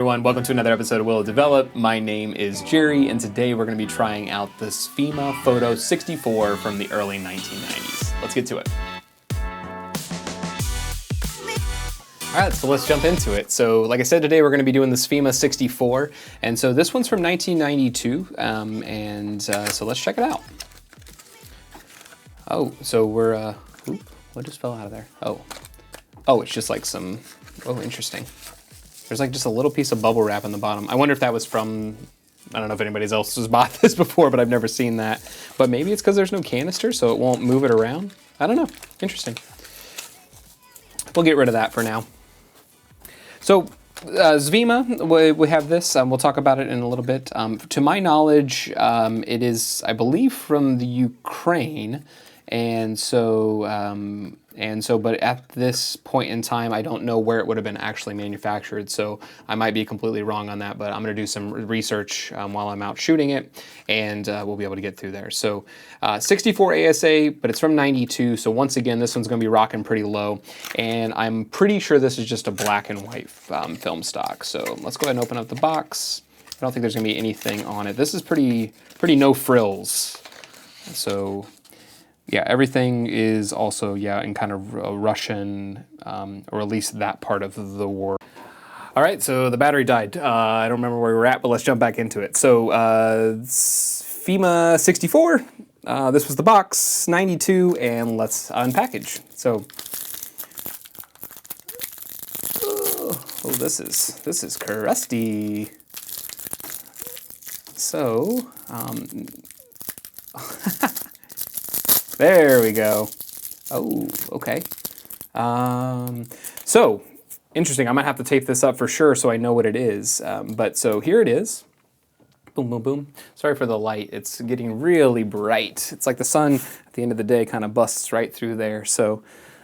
Everyone, welcome to another episode of Will It Develop. My name is Jerry, and today we're going to be trying out the Svema Photo 64 from the early 1990s. Let's get to it. Alright, so let's jump into it. So, like I said, today we're going to be doing the Svema 64, and so this one's from 1992, so let's check it out. Oh, so we're, what just fell out of there? Oh, it's just like some, interesting. There's like just a little piece of bubble wrap on the bottom. I wonder if that was from, I don't know if anybody else has bought this before, but I've never seen that. But maybe it's because there's no canister, so it won't move it around. I don't know. Interesting. We'll get rid of that for now. So Svema, we have this. We'll talk about it in a little bit. To my knowledge, it is, I believe, from the Ukraine. But at this point in time, I don't know where it would have been actually manufactured, so I might be completely wrong on that, but I'm going to do some research while I'm out shooting it, and we'll be able to get through there. So 64 ASA, but it's from 92, so once again, this one's going to be rocking pretty low, and I'm pretty sure this is just a black and white film stock. So let's go ahead and open up the box. I don't think there's going to be anything on it. This is pretty no frills. So yeah, everything is also, in kind of Russian, or at least that part of the war. All right, so the battery died. I don't remember where we were at, but let's jump back into it. So Svema 64, this was the box, 92, and let's unpackage. So, this is crusty. So, there we go. Oh, okay. So, interesting. I might have to tape this up for sure so I know what it is. But so here it is. Boom, boom, boom. Sorry for the light. It's getting really bright. It's like the sun at the end of the day kind of busts right through there. So,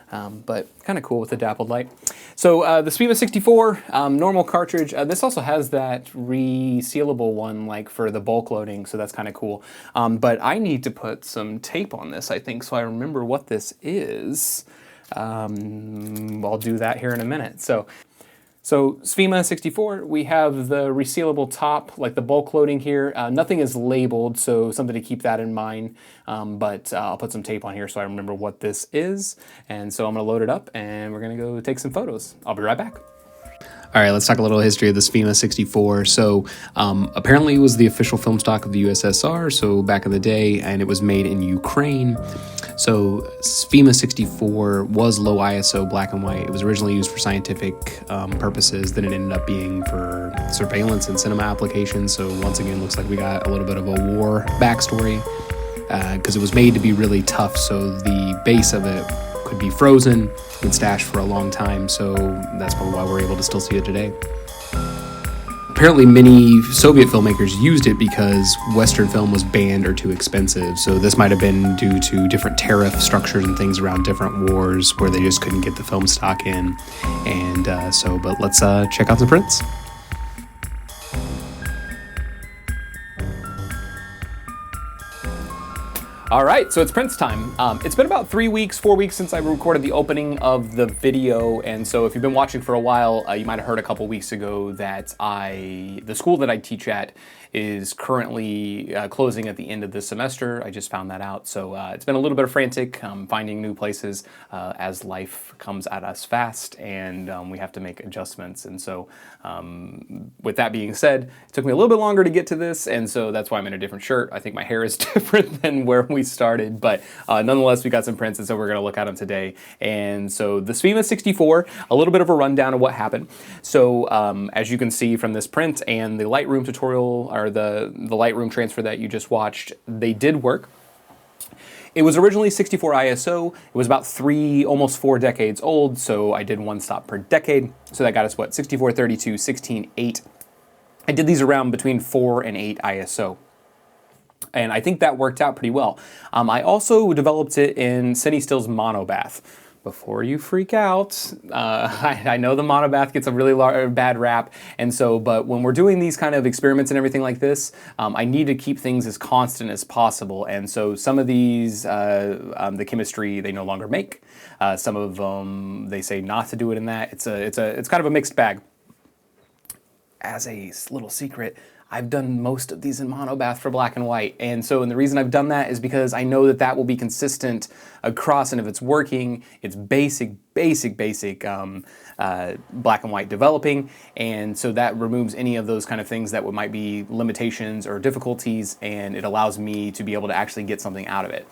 but kind of cool with the dappled light. So the Svema 64, normal cartridge. This also has that resealable one like for the bulk loading, so that's kind of cool. But I need to put some tape on this, I think, so I remember what this is. I'll do that here in a minute. So Svema 64, we have the resealable top, like the bulk loading here. Nothing is labeled, so something to keep that in mind. But I'll put some tape on here so I remember what this is. And so I'm gonna load it up and we're gonna go take some photos. I'll be right back. All right, let's talk a little history of the Svema 64. So apparently it was the official film stock of the USSR, so back in the day, and it was made in Ukraine. So Svema 64 was low ISO black and white. It was originally used for scientific purposes, then it ended up being for surveillance and cinema applications. So once again, looks like we got a little bit of a war backstory because it was made to be really tough, so the base of it could be frozen and stashed for a long time, so that's probably why we're able to still see it today. Apparently many Soviet filmmakers used it because Western film was banned or too expensive, so this might have been due to different tariff structures and things around different wars where they just couldn't get the film stock in, but let's check out some prints. All right, so it's prints time. It's been about 4 weeks since I recorded the opening of the video, and so if you've been watching for a while, you might have heard a couple weeks ago that the school that I teach at is currently closing at the end of this semester. I just found that out, so it's been a little bit of frantic finding new places as life comes at us fast, and we have to make adjustments. And so with that being said, it took me a little bit longer to get to this, and so that's why I'm in a different shirt. I think my hair is different than where we started, but nonetheless, we got some prints, and so we're going to look at them today. And so the Svema 64, a little bit of a rundown of what happened. So as you can see from this print and the Lightroom tutorial, or the Lightroom transfer that you just watched, they did work. It was originally 64 ISO. It was about almost 4 decades old, so I did one stop per decade. So that got us what, 64, 32, 16, 8. I did these around between 4 and 8 ISO. And I think that worked out pretty well. I also developed it in CineStill's monobath. Before you freak out, I know the monobath gets a really bad rap, and so, but when we're doing these kind of experiments and everything like this, I need to keep things as constant as possible. And so some of these, the chemistry they no longer make. Some of them they say not to do it in that. It's kind of a mixed bag. as a little secret, I've done most of these in monobath for black and white. And the reason I've done that is because I know that that will be consistent across, and if it's working, it's basic black and white developing. And so that removes any of those kind of things that might be limitations or difficulties, and it allows me to be able to actually get something out of it.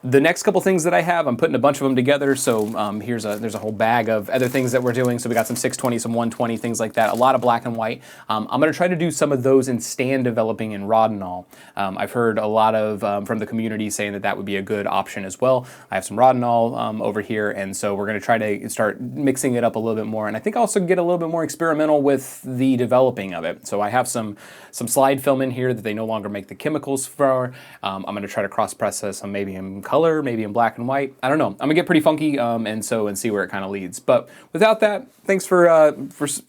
The next couple things that I have, I'm putting a bunch of them together. So there's a whole bag of other things that we're doing. So we got some 620, some 120, things like that. A lot of black and white. I'm going to try to do some of those in stand developing in Rodinal. I've heard a lot of from the community saying that that would be a good option as well. I have some Rodinal over here, and so we're going to try to start mixing it up a little bit more. And I think also get a little bit more experimental with the developing of it. So I have some slide film in here that they no longer make the chemicals for. I'm going to try to cross process some maybe in color, maybe in black and white. I don't know. I'm gonna get pretty funky and see where it kind of leads. But without that, thanks for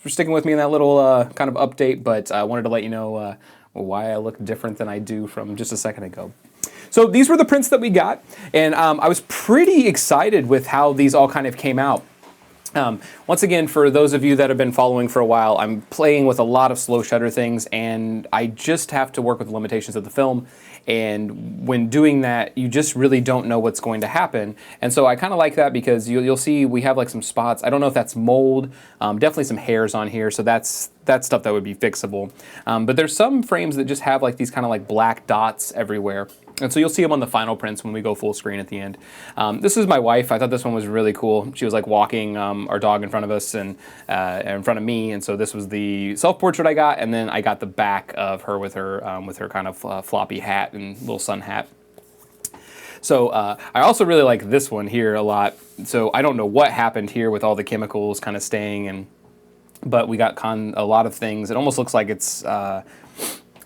sticking with me in that little kind of update. But I wanted to let you know why I look different than I do from just a second ago. So these were the prints that we got, and I was pretty excited with how these all kind of came out. Once again, for those of you that have been following for a while, I'm playing with a lot of slow shutter things, and I just have to work with the limitations of the film. And when doing that, you just really don't know what's going to happen. And so I kind of like that because you'll see we have like some spots. I don't know if that's mold, definitely some hairs on here. So that's stuff that would be fixable. But there's some frames that just have like these kind of like black dots everywhere. And so you'll see them on the final prints when we go full screen at the end. This is my wife. I thought this one was really cool. She was like walking our dog in front of us and in front of me. And so this was the self-portrait I got. And then I got the back of her with her kind of floppy hat and little sun hat. So I also really like this one here a lot. So I don't know what happened here with all the chemicals kind of staying, but we got a lot of things. It almost looks like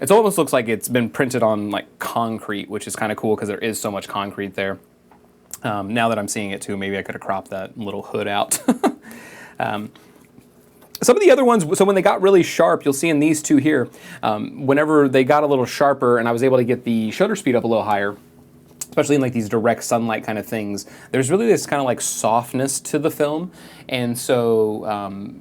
it almost looks like it's been printed on like concrete, which is kind of cool because there is so much concrete there. Now that I'm seeing it too, maybe I could have cropped that little hood out. Some of the other ones, so when they got really sharp, you'll see in these two here, whenever they got a little sharper and I was able to get the shutter speed up a little higher, especially in like these direct sunlight kind of things, there's really this kind of like softness to the film. And so,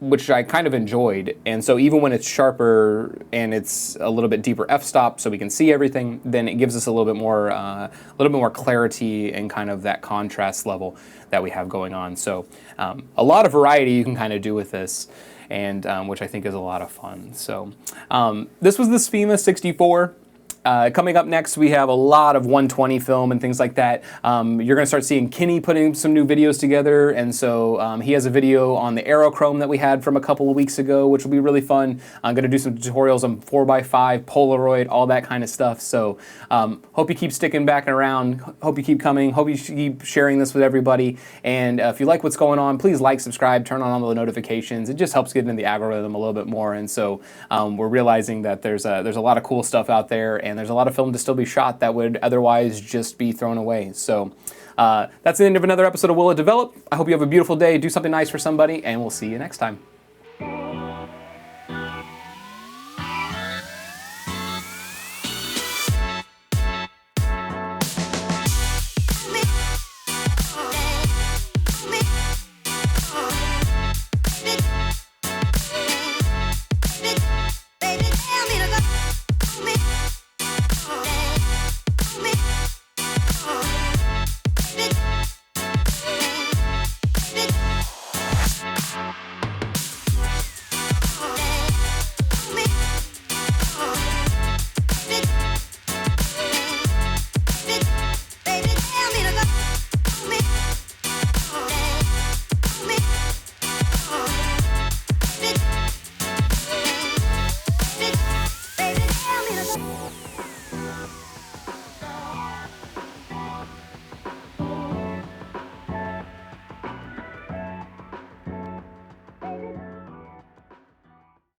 which I kind of enjoyed. And so even when it's sharper and it's a little bit deeper f-stop so we can see everything, then it gives us a little bit more clarity and kind of that contrast level that we have going on. So a lot of variety you can kind of do with this, and which I think is a lot of fun. So this was the Svema 64. Coming up next, we have a lot of 120 film and things like that. You're going to start seeing Kenny putting some new videos together, and so he has a video on the aerochrome that we had from a couple of weeks ago, which will be really fun. I'm going to do some tutorials on 4x5, Polaroid, all that kind of stuff. So hope you keep sticking back around. Hope you keep coming. Hope you keep sharing this with everybody. And if you like what's going on, please like, subscribe, turn on all the notifications. It just helps get into the algorithm a little bit more. And so we're realizing that there's a lot of cool stuff out there, and there's a lot of film to still be shot that would otherwise just be thrown away. So that's the end of another episode of Will It Develop? I hope you have a beautiful day, do something nice for somebody, and we'll see you next time.